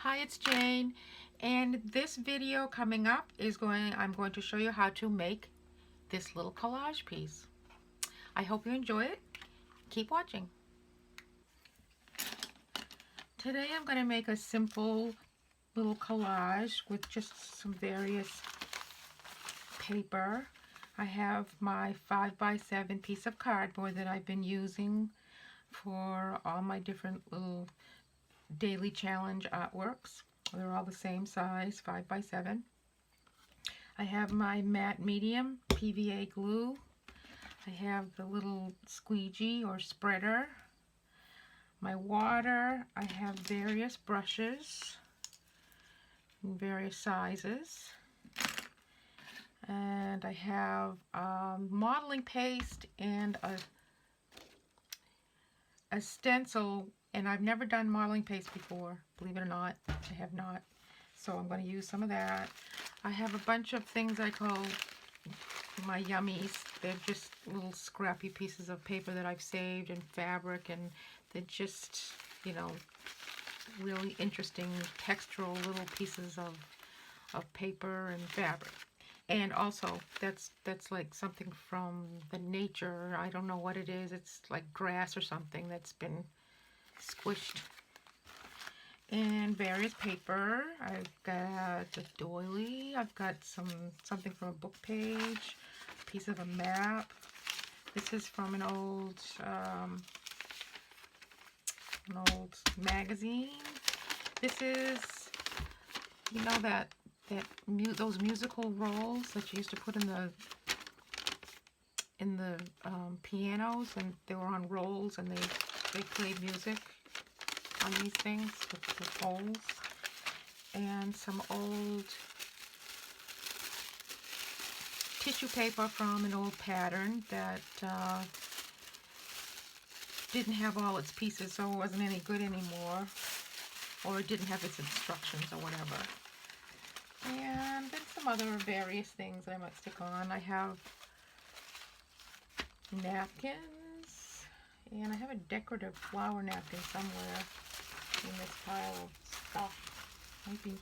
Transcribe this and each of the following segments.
Hi, it's Jane, and this video coming up is I'm going to show you how to make this little collage piece. I hope you enjoy it. Keep watching. Today I'm going to make a simple little collage with just some various paper. I have my 5x7 piece of cardboard that I've been using for all my different little daily challenge artworks. They're all the same size, 5x7. I have my matte medium PVA glue. I have the little squeegee or spreader. My water. I have various brushes in various sizes. And I have modeling paste and a stencil. And I've never done modeling paste before, believe it or not. I have not. So I'm going to use some of that. I have a bunch of things I call my yummies. They're just little scrappy pieces of paper that I've saved in fabric, and they're just, you know, really interesting textural little pieces of paper and fabric. And also, that's like something from the nature. I don't know what it is. It's like grass or something that's been squished. And various paper. I've got a doily. I've got something from a book page. A piece of a map. This is from an old magazine. This is, you know, those musical rolls that you used to put in the pianos, and they were on rolls, and they played music on these things with holes. And some old tissue paper from an old pattern that didn't have all its pieces, so it wasn't any good anymore, or it didn't have its instructions or whatever. And then some other various things that I might stick on. I have napkins, and I have a decorative flower napkin somewhere in this pile of stuff. Maybe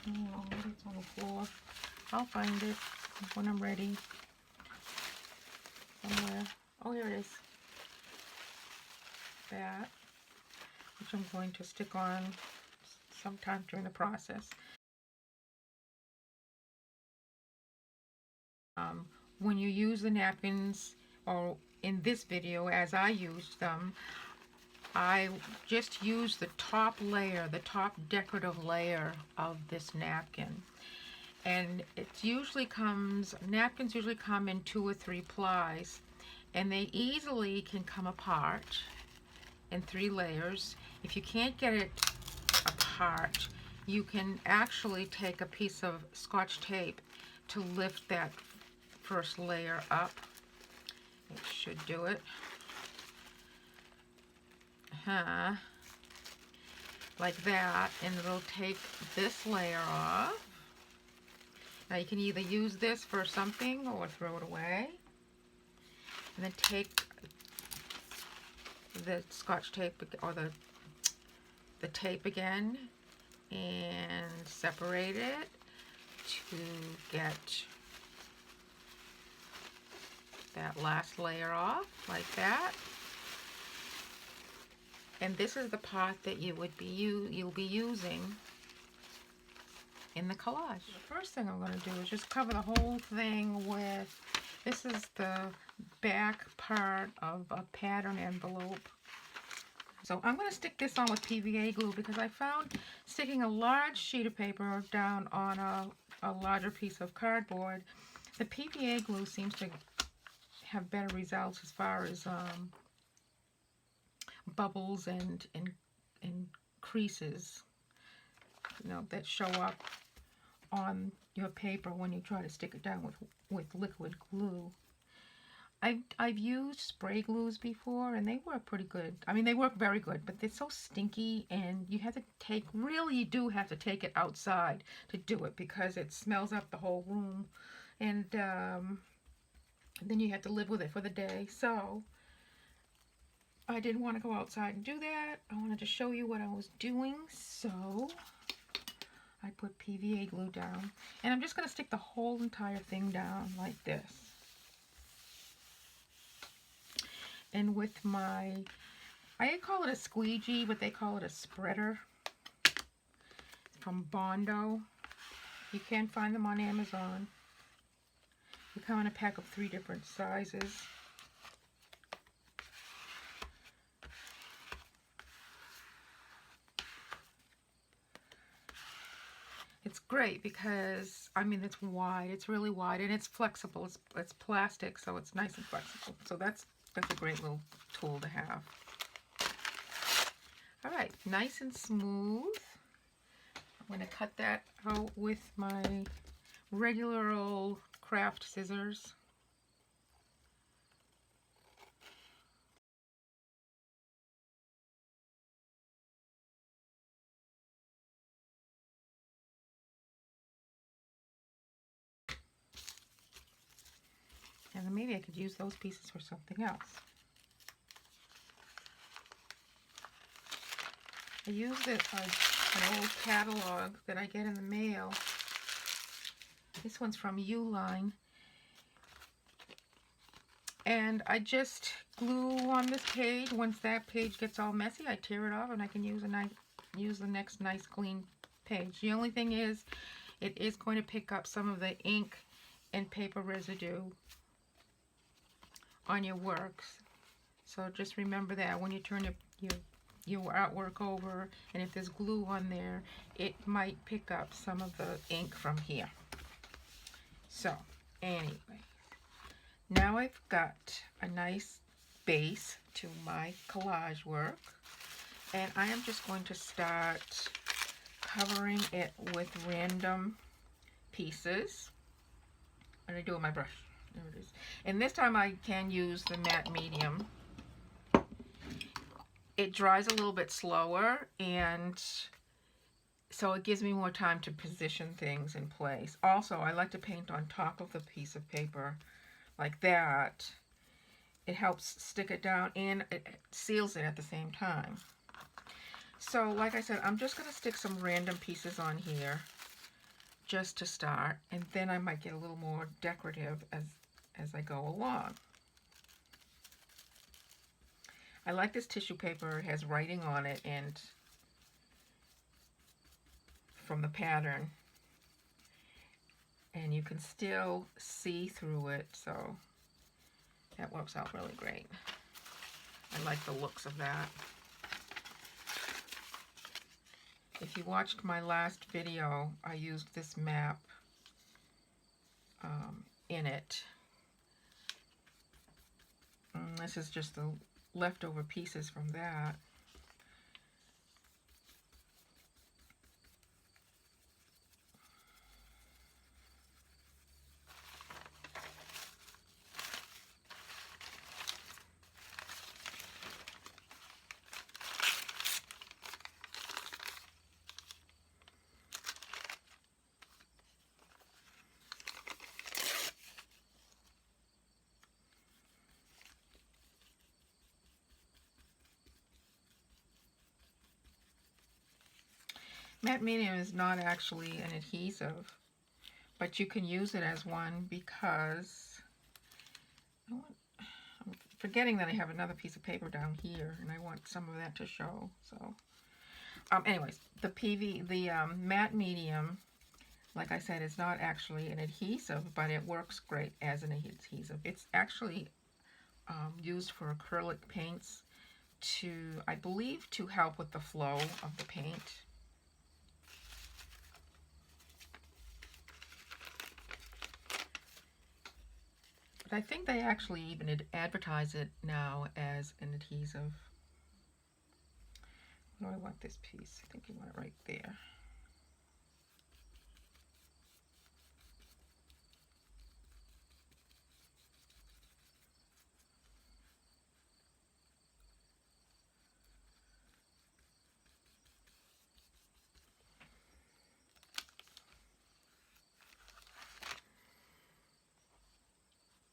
it's on the floor. I'll find it when I'm ready. Somewhere. Oh, here it is. That, which I'm going to stick on sometime during the process. When you use the napkins, or in this video as I used them, I just use the top layer, the top decorative layer of this napkin. And napkins usually come in 2 or 3 plies, and they easily can come apart in 3 layers. If you can't get it apart, you can actually take a piece of Scotch tape to lift that first layer up. It should do it. Like that, and it'll take this layer off. Now you can either use this for something or throw it away. And then take the Scotch tape, or the tape again, and separate it to get that last layer off, like that. And this is the part that you'll be using in the collage. The first thing I'm going to do is just cover the whole thing with, this is the back part of a pattern envelope. So I'm going to stick this on with PVA glue, because I found sticking a large sheet of paper down on a larger piece of cardboard, the PVA glue seems to have better results as far as bubbles and creases, you know, that show up on your paper when you try to stick it down with liquid glue. I've used spray glues before, and they work pretty good. I mean, they work very good, but they're so stinky, and you have to you do have to take it outside to do it, because it smells up the whole room, and then you have to live with it for the day. So I didn't want to go outside and do that. I wanted to show you what I was doing. So I put PVA glue down, and I'm just going to stick the whole entire thing down like this. And with my, I call it a squeegee, but they call it a spreader. It's from Bondo. You can find them on Amazon. They come in a pack of 3 different sizes. It's great because, I mean, it's wide. It's really wide, and it's flexible. It's plastic, so it's nice and flexible. So that's a great little tool to have. All right, nice and smooth. I'm going to cut that out with my regular old craft scissors. And then maybe I could use those pieces for something else. I used an old catalog that I get in the mail. This one's from Uline. And I just glue on this page. Once that page gets all messy, I tear it off and I can use the next nice clean page. The only thing is, it is going to pick up some of the ink and paper residue on your works. So just remember that when you turn your artwork over, and if there's glue on there, it might pick up some of the ink from here. So anyway, now I've got a nice base to my collage work, and I am just going to start covering it with random pieces. I'm going to do it with my brush. There it is. And this time I can use the matte medium. It dries a little bit slower, and so it gives me more time to position things in place. Also, I like to paint on top of the piece of paper like that. It helps stick it down and it seals it at the same time. So like I said, I'm just going to stick some random pieces on here just to start, and then I might get a little more decorative as I go along. I like this tissue paper. It has writing on it and from the pattern, and you can still see through it, so that works out really great. I like the looks of that. If you watched my last video, I used this map in it. This is just the leftover pieces from that. Matte medium is not actually an adhesive, but you can use it as one because I'm forgetting that I have another piece of paper down here, and I want some of that to show. So, anyways, the matte medium, like I said, is not actually an adhesive, but it works great as an adhesive. It's actually used for acrylic paints to, I believe, to help with the flow of the paint. But I think they actually even advertise it now as an adhesive. Where do I want this piece? I think you want it right there.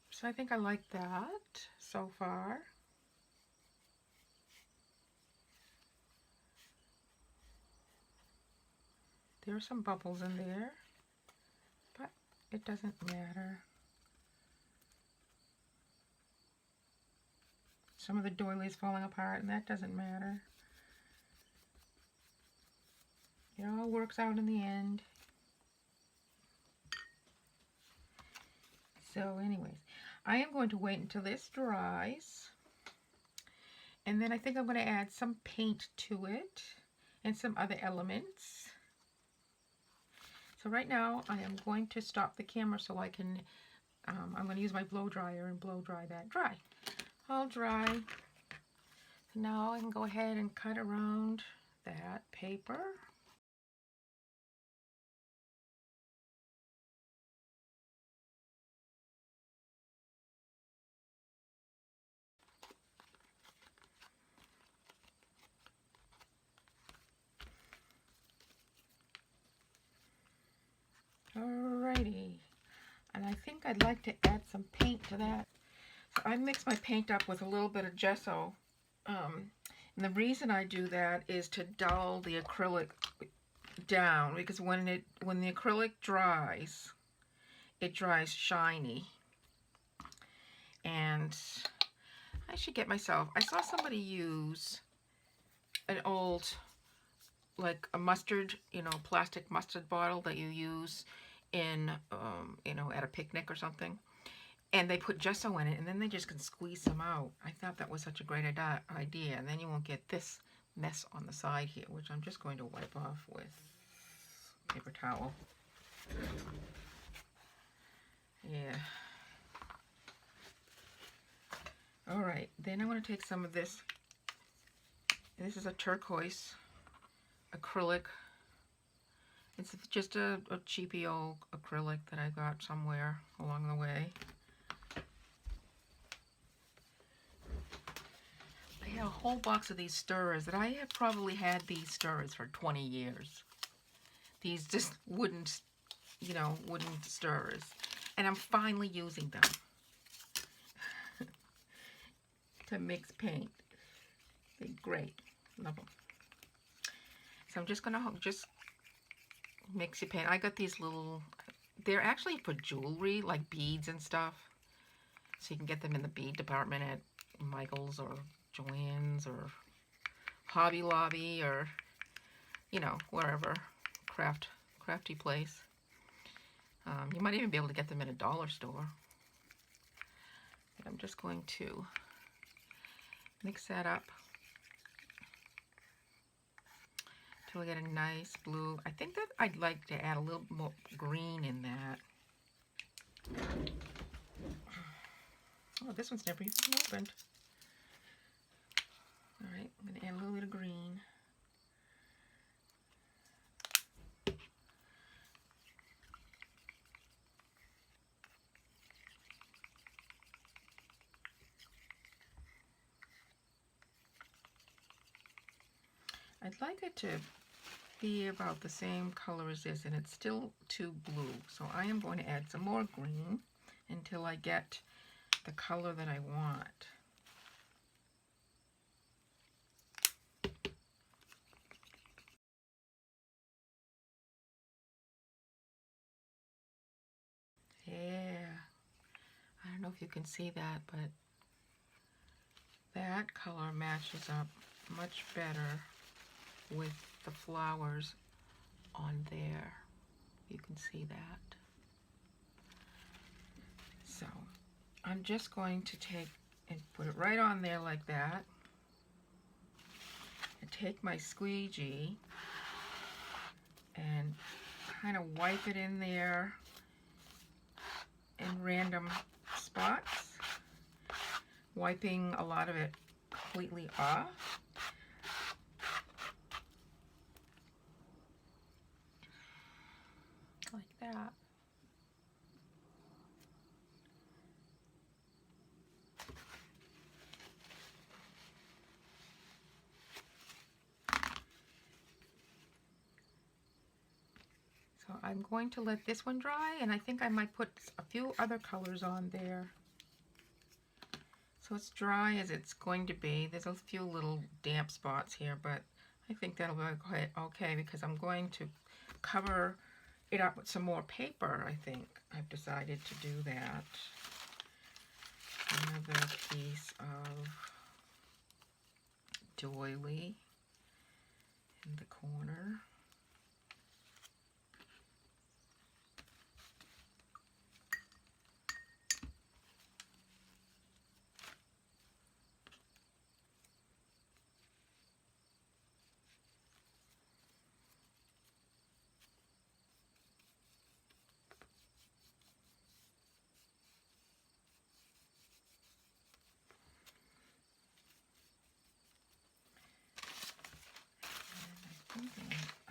So I think I like that so far. There are some bubbles in there, but it doesn't matter. Some of the doily is falling apart, and that doesn't matter. It all works out in the end. So anyways, I am going to wait until this dries. And then I think I'm going to add some paint to it and some other elements. So right now I am going to stop the camera so I can, I'm going to use my blow dryer and blow dry that dry. All dry. So now I can go ahead and cut around that paper. Alrighty, and I think I'd like to add some paint to that. So I mix my paint up with a little bit of gesso, and the reason I do that is to dull the acrylic down, because when the acrylic dries, it dries shiny. And I should get myself, I saw somebody use an old, like a mustard, you know, plastic mustard bottle that you use in, you know, at a picnic or something. And they put gesso in it, and then they just can squeeze them out. I thought that was such a great idea. And then you won't get this mess on the side here, which I'm just going to wipe off with paper towel. Yeah. All right, then I want to take some of this. This is a turquoise acrylic. It's just a cheapy old acrylic that I got somewhere along the way. I had a whole box of these stirrers that I have probably had these stirrers for 20 years. These just wooden, you know, wooden stirrers. And I'm finally using them to mix paint. They're great. Love them. So I'm just going to mix your paint. I got these little, they're actually for jewelry, like beads and stuff. So you can get them in the bead department at Michael's or Joann's or Hobby Lobby or, you know, wherever, crafty place. You might even be able to get them in a dollar store. But I'm just going to mix that up till we get a nice blue. I think that I'd like to add a little more green in that. Oh, this one's never even opened. All right, I'm going to add a little bit of green. I'd like it to be about the same color as this, and it's still too blue. So I am going to add some more green until I get the color that I want. Yeah, I don't know if you can see that, but that color matches up much better with the flowers on there. You can see that. So I'm just going to take and put it right on there like that, and take my squeegee and kind of wipe it in there in random spots, wiping a lot of it completely off. Like that. So I'm going to let this one dry, and I think I might put a few other colors on there. So it's dry as it's going to be. There's a few little damp spots here, but I think that'll be okay because I'm going to cover it up with some more paper. I think I've decided to do that. Another piece of doily in the corner.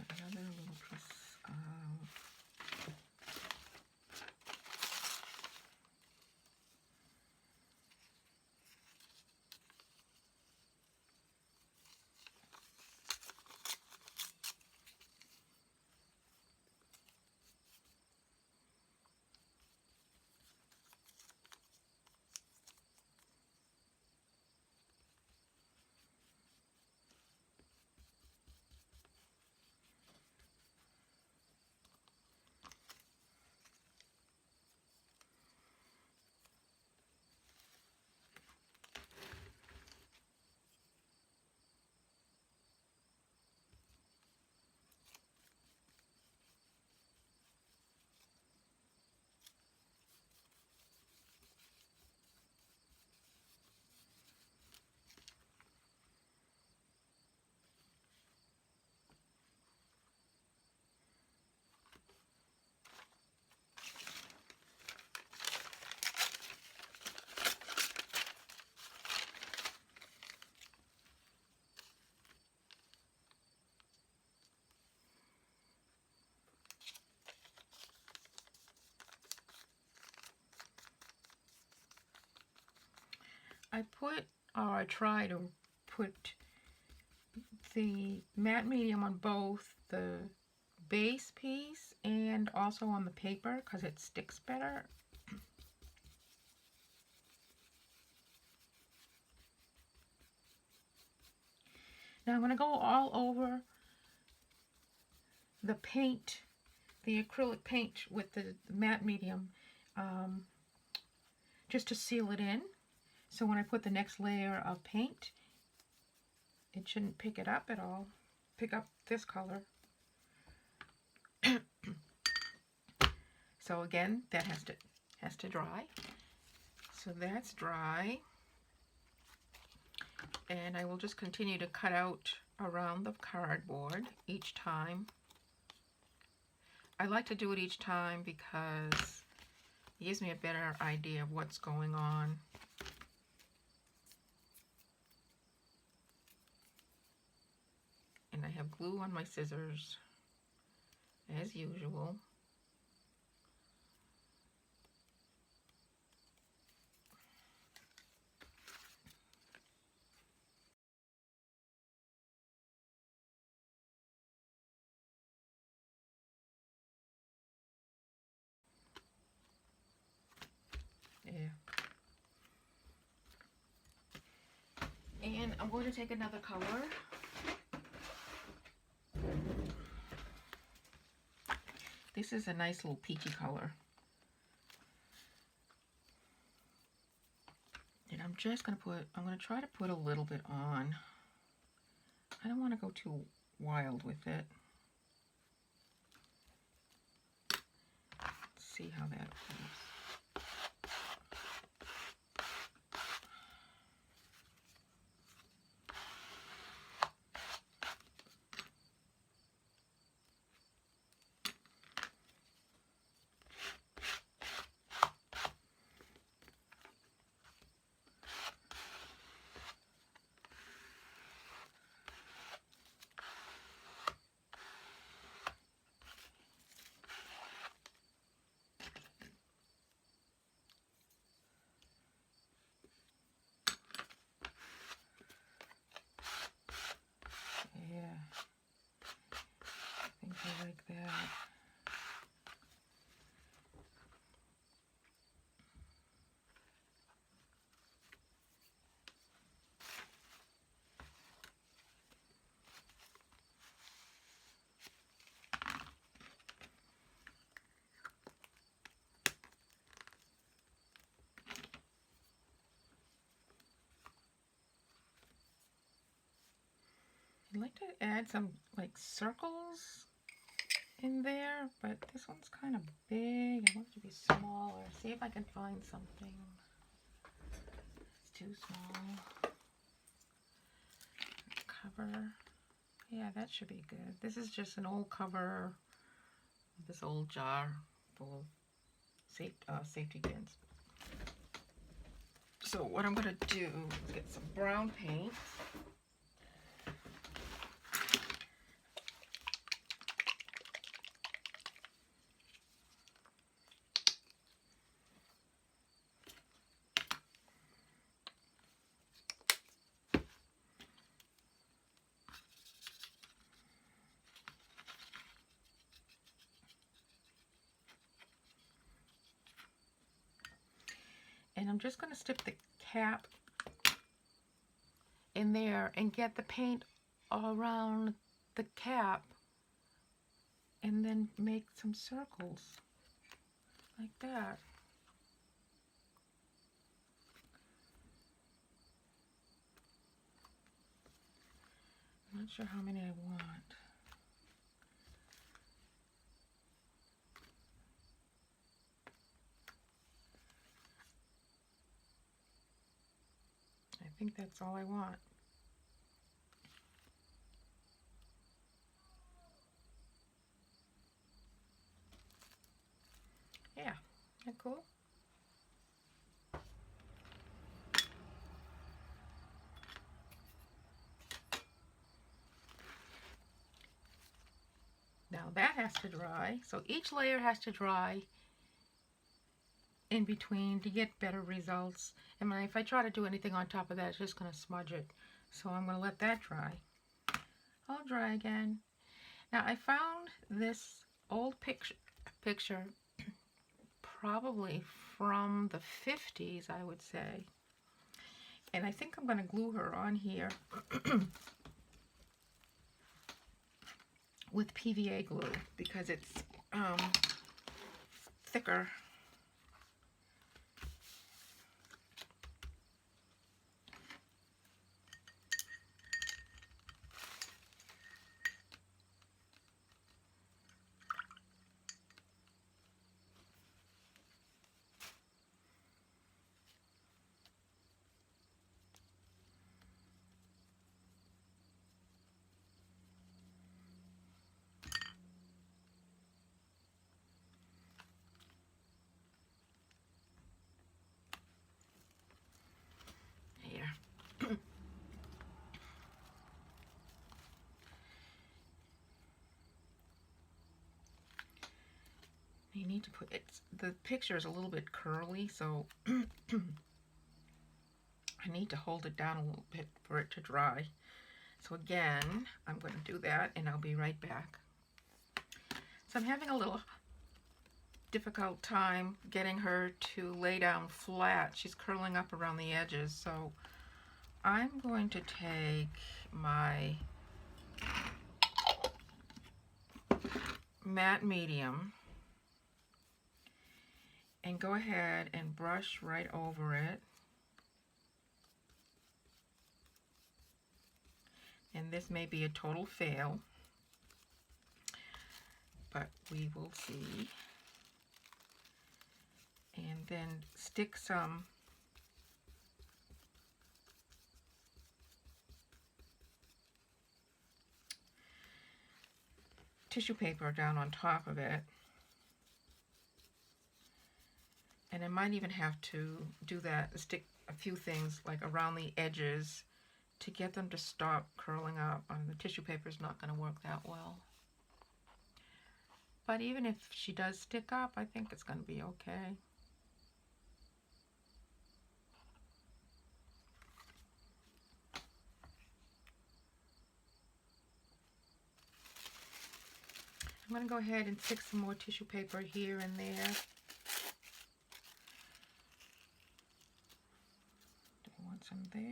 Another little piece of I try to put the matte medium on both the base piece and also on the paper because it sticks better. Now I'm going to go all over the paint, the acrylic paint with the matte medium, just to seal it in. So when I put the next layer of paint, it shouldn't pick it up at all, pick up this color. So again, that has to dry. So that's dry. And I will just continue to cut out around the cardboard each time. I like to do it each time because it gives me a better idea of what's going on. And I have glue on my scissors, as usual. Yeah. And I'm going to take another color. This is a nice little peachy color. And I'm just going to I'm going to try to put a little bit on. I don't want to go too wild with it. Let's see how that goes. Like that. I'd like to add some like circles in there, but this one's kind of big. I want it to be smaller. See if I can find something. It's too small. Cover. Yeah, that should be good. This is just an old cover. This old jar full of safety pins. So what I'm going to do is get some brown paint. And I'm just going to stick the cap in there and get the paint all around the cap and then make some circles like that. I'm not sure how many I want. I think that's all I want. Yeah, isn't that cool? Now that has to dry, so each layer has to dry in between to get better results. And if I try to do anything on top of that, it's just going to smudge it. So I'm going to let that dry. I'll dry again. Now I found this old picture probably from the 50s, I would say. And I think I'm going to glue her on here with PVA glue because it's thicker. You need to put it, the picture is a little bit curly, so I need to hold it down a little bit for it to dry. So again, I'm going to do that and I'll be right back. So I'm having a little difficult time getting her to lay down flat. She's curling up around the edges, so I'm going to take my matte medium and go ahead and brush right over it. And this may be a total fail, but we will see. And then stick some tissue paper down on top of it. And I might even have to do that, stick a few things like around the edges to get them to stop curling up. The tissue paper is not going to work that well. But even if she does stick up, I think it's going to be okay. I'm going to go ahead and stick some more tissue paper here and there. I want some there.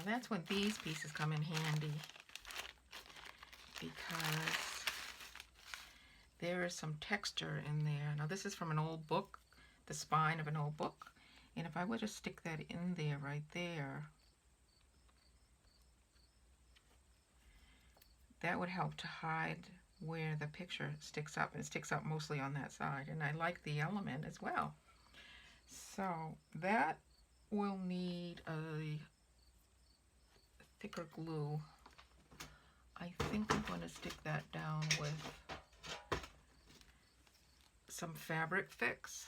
that's when these pieces come in handy, because there is some texture in there. Now this is from an old book, the spine of an old book, and if I were to stick that in there right there, that would help to hide where the picture sticks up, and it sticks up mostly on that side, and I like the element as well. So that will need a thicker glue. I think I'm going to stick that down with some Fabri-Fix.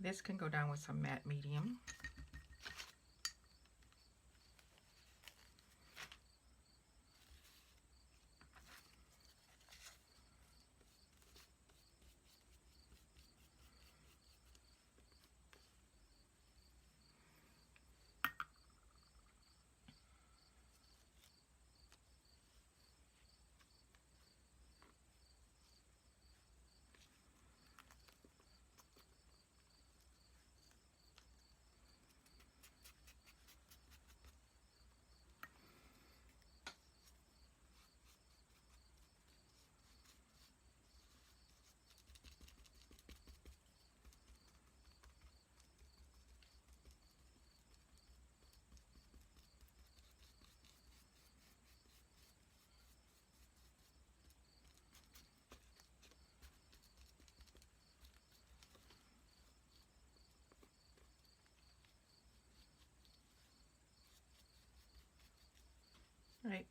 This can go down with some matte medium. All right,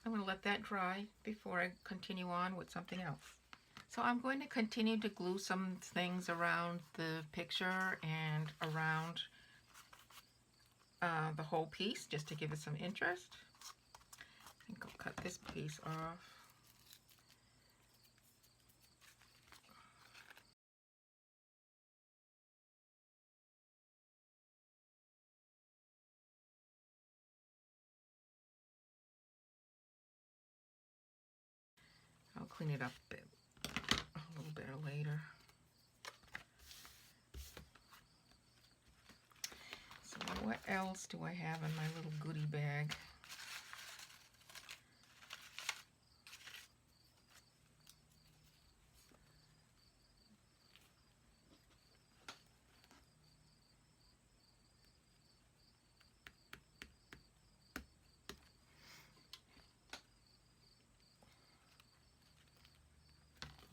I'm going to let that dry before I continue on with something else. So I'm going to continue to glue some things around the picture and around the whole piece, just to give it some interest. I think I'll cut this piece off. I'll clean it up a little bit later. So what else do I have in my little goodie bag?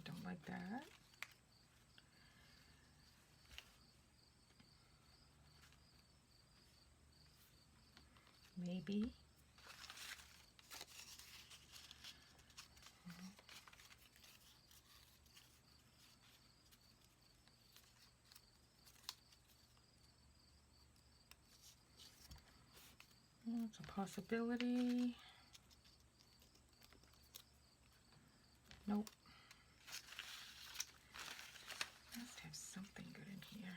Don't like that. Maybe. It's a possibility. Nope. Must have something good in here.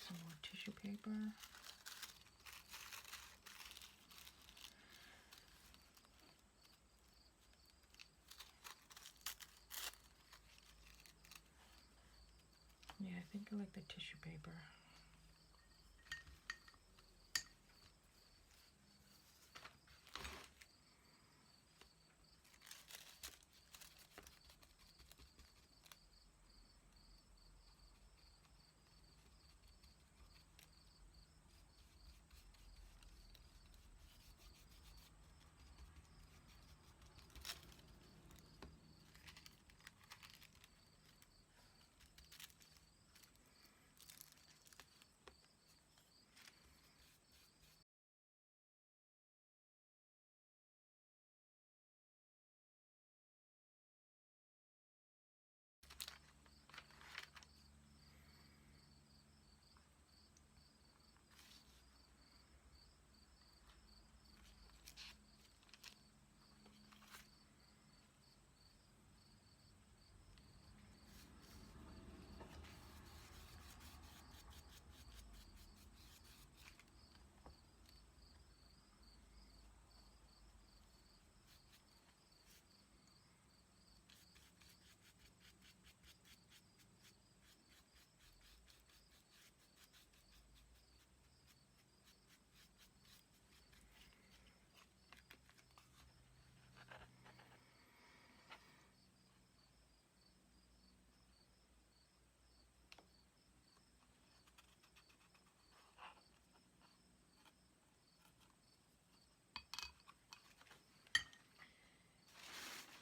Some more tissue paper. Yeah, I think I like the tissue paper.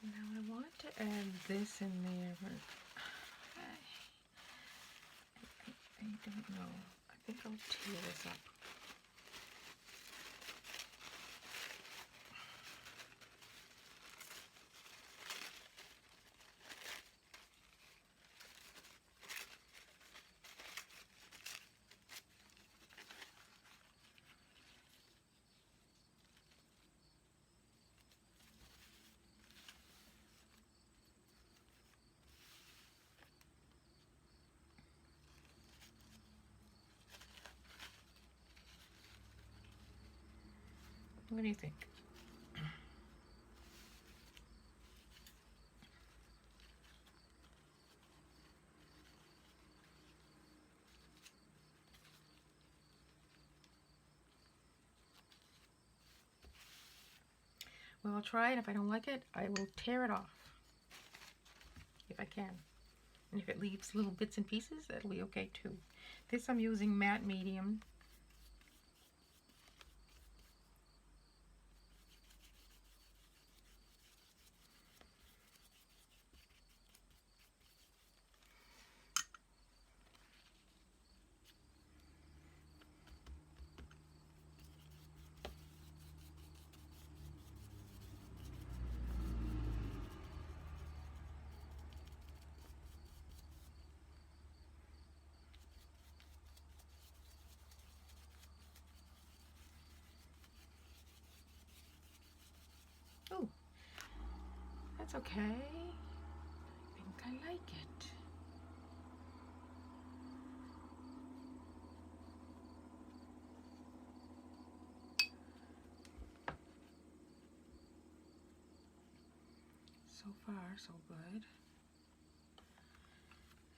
Now I want to add this in there, but I don't know. I think I'll tear this up. What do you think? Well, I'll try it. If I don't like it, I will tear it off. If I can. And if it leaves little bits and pieces, that'll be okay too. This I'm using matte medium. Oh, that's okay. I think I like it. So far, so good.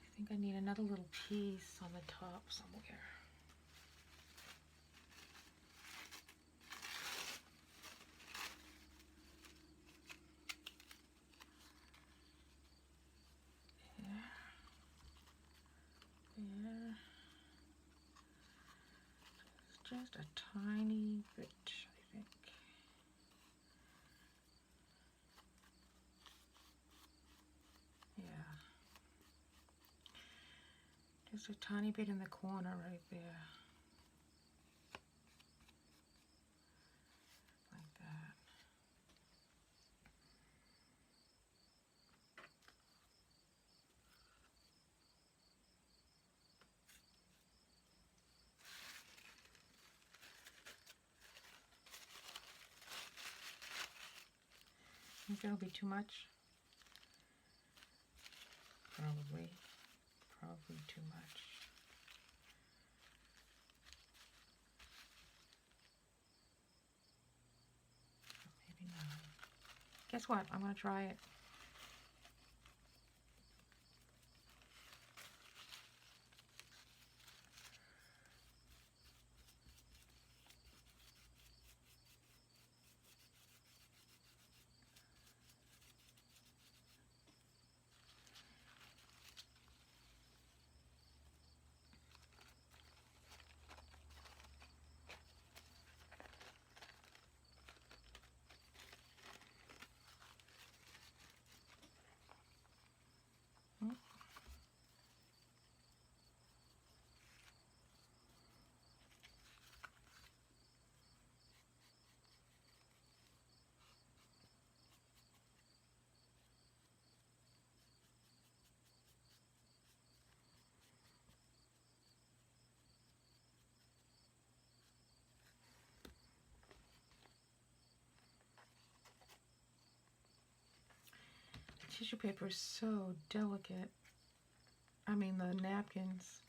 I think I need another little piece on the top somewhere. There. It's just a tiny bit, I think. Yeah. Just a tiny bit in the corner right there. Like that. Think that'll be too much? Probably too much. Maybe not. Guess what? I'm gonna try it. tissue paper is so delicate. I mean, the napkins.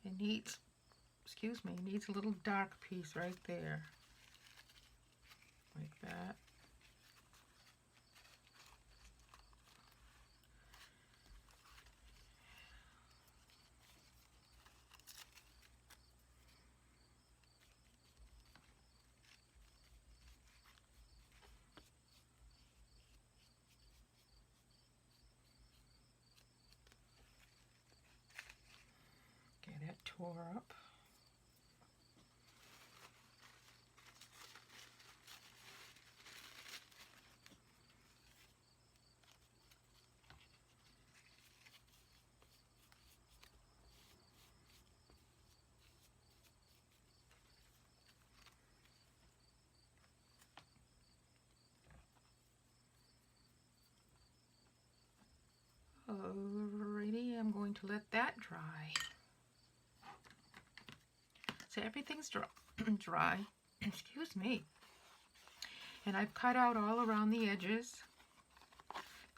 It needs, excuse me, it needs a little dark piece right there. Like that. Okay, that tore up. Alrighty, I'm going to let that dry. So everything's dry. Excuse me. And I've cut out all around the edges.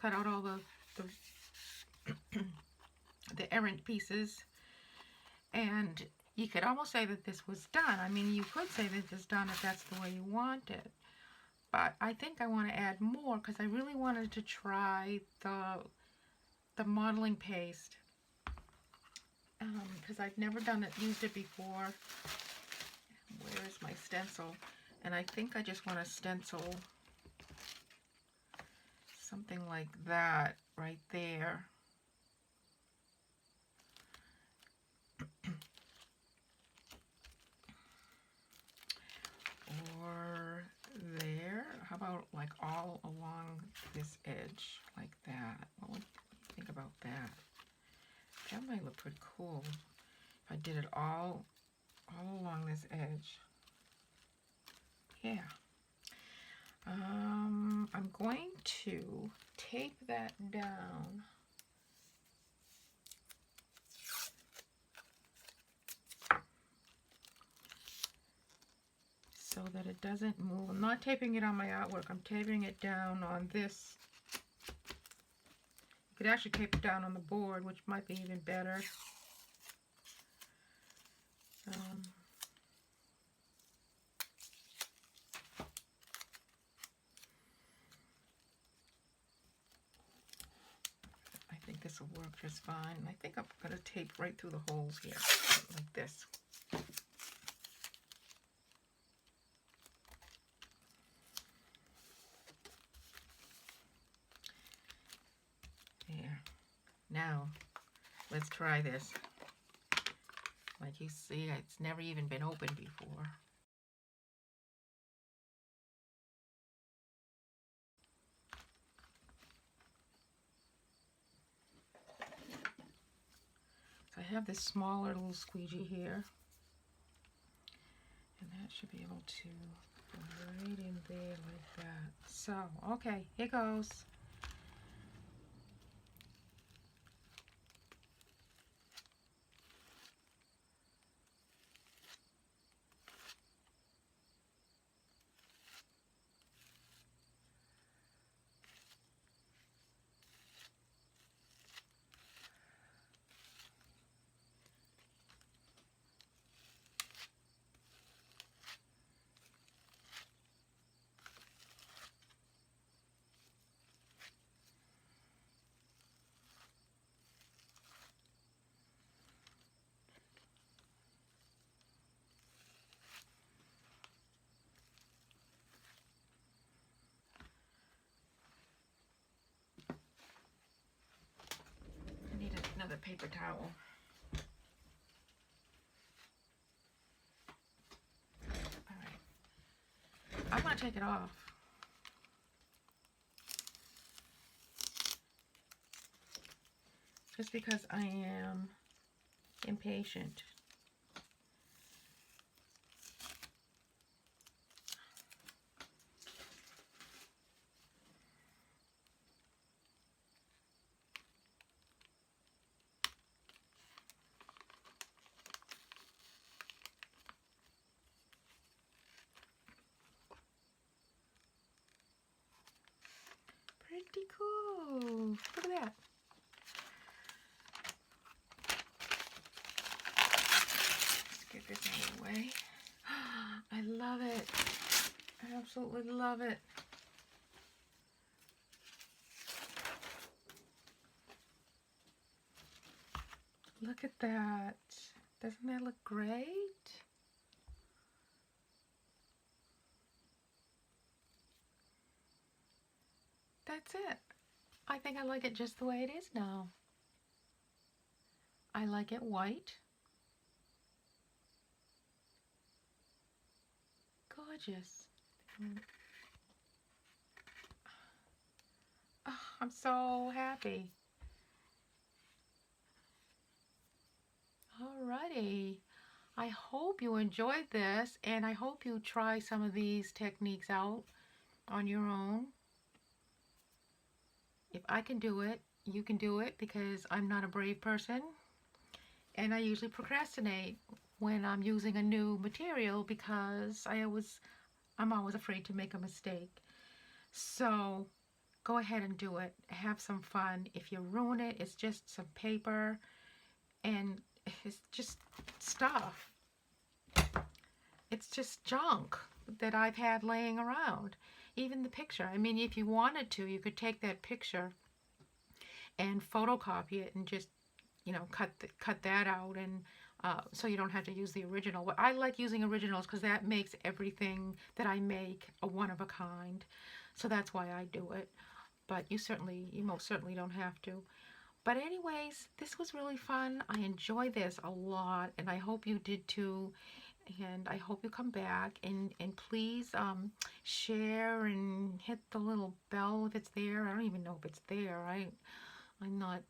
Cut out all the the errant pieces. And you could almost say that this was done. I mean, you could say that it's done if that's the way you want it. But I think I want to add more because I really wanted to try the modeling paste. Because I've never used it before. Where is my stencil? And I think I just want to stencil something like that right there. Or there. How about like all along this edge like that? What would you think about that? That might look pretty cool if I did it all along this edge. Yeah. I'm going to tape that down. So that it doesn't move. I'm not taping it on my artwork. I'm taping it down on this. You could actually tape it down on the board, which might be even better. I think this will work just fine. I think I'm going to tape right through the holes here, like this. There. Now, let's try this. Like you see, it's never even been opened before. So I have this smaller little squeegee here. And that should be able to go right in there like that. So, okay, here goes. Another paper towel. All right. I'm going to take it off. Just because I am impatient. pretty cool. Look at that. Let's get this out of the way. I love it. I absolutely love it. Look at that. Doesn't that look great? That's it. I think I like it just the way it is now. I like it white. Gorgeous. Oh, I'm so happy. Alrighty. I hope you enjoyed this, and I hope you try some of these techniques out on your own. If I can do it, you can do it, because I'm not a brave person, and I usually procrastinate when I'm using a new material because I'm always afraid to make a mistake. So go ahead and do it. Have some fun. If you ruin it, it's just some paper and it's just stuff. It's just junk that I've had laying around. Even the picture. I mean, if you wanted to, you could take that picture and photocopy it and just, you know, cut that out, and so you don't have to use the original. But I like using originals because that makes everything that I make a one of a kind. So that's why I do it. But you most certainly don't have to. But anyways, this was really fun. I enjoy this a lot, and I hope you did too. And I hope you come back, and please share and hit the little bell if it's there. I don't even know if it's there. I'm not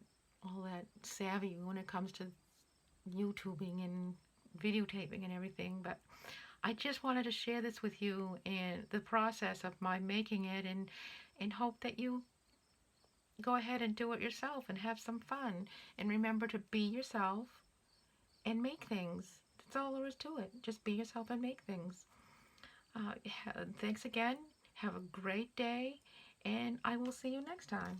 all that savvy when it comes to YouTubing and videotaping and everything, but I just wanted to share this with you and the process of my making it, and hope that you go ahead and do it yourself and have some fun. And remember to be yourself and make things. That's all there is to it. Just be yourself and make things. Thanks again. Have a great day, and I will see you next time.